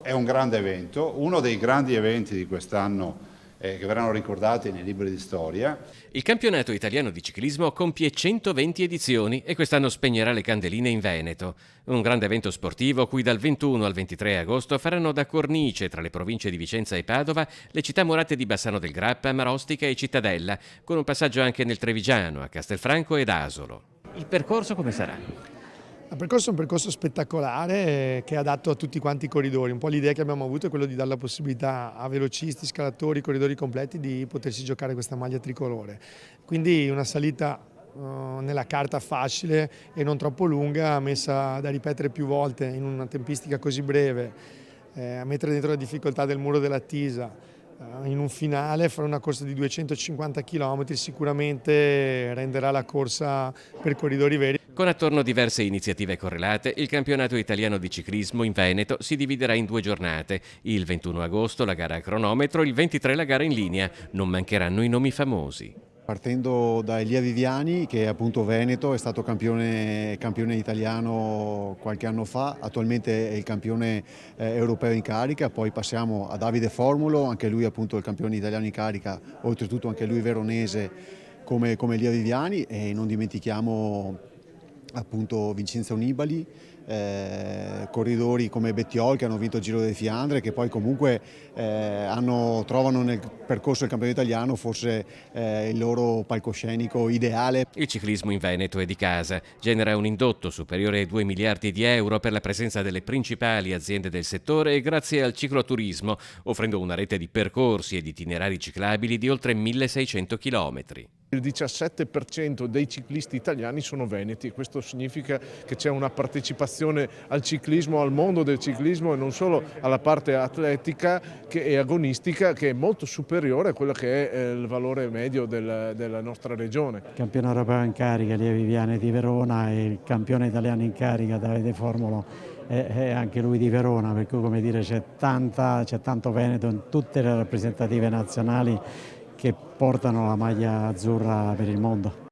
È un grande evento, uno dei grandi eventi di quest'anno che verranno ricordati nei libri di storia. Il campionato italiano di ciclismo compie 120 edizioni e quest'anno spegnerà le candeline in Veneto. Un grande evento sportivo cui dal 21 al 23 agosto faranno da cornice tra le province di Vicenza e Padova le città murate di Bassano del Grappa, Marostica e Cittadella, con un passaggio anche nel Trevigiano, a Castelfranco ed Asolo. Il percorso come sarà? Il percorso è un percorso spettacolare che è adatto a tutti quanti i corridori. Un po' l'idea che abbiamo avuto è quello di dare la possibilità a velocisti, scalatori, corridori completi di potersi giocare questa maglia tricolore. Quindi una salita nella carta facile e non troppo lunga, messa da ripetere più volte in una tempistica così breve, a mettere dentro la difficoltà del muro dell'attesa. In un finale, fare una corsa di 250 km sicuramente renderà la corsa per corridori veri. Con attorno diverse iniziative correlate, il campionato italiano di ciclismo in Veneto si dividerà in 2 giornate. Il 21 agosto la gara a cronometro, il 23 la gara in linea. Non mancheranno i nomi famosi. Partendo da Elia Viviani, che appunto Veneto, è stato campione italiano qualche anno fa, attualmente è il campione europeo in carica. Poi passiamo a Davide Formulo, anche lui appunto il campione italiano in carica, oltretutto anche lui veronese come Elia Viviani, e non dimentichiamo appunto Vincenzo Nibali, corridori come Bettiol che hanno vinto il Giro delle Fiandre, che poi comunque trovano nel percorso del campionato italiano forse il loro palcoscenico ideale. Il ciclismo in Veneto è di casa, genera un indotto superiore ai 2 miliardi di euro per la presenza delle principali aziende del settore e grazie al cicloturismo, offrendo una rete di percorsi ed itinerari ciclabili di oltre 1600 chilometri. Il 17% dei ciclisti italiani sono veneti e questo significa che c'è una partecipazione al ciclismo, al mondo del ciclismo e non solo alla parte atletica e agonistica, che è molto superiore a quello che è il valore medio della nostra regione. Il campione europeo in carica Elia Viviani di Verona e il campione italiano in carica Davide Formolo è anche lui di Verona, per cui come dire c'è tanto Veneto in tutte le rappresentative nazionali che portano la maglia azzurra per il mondo.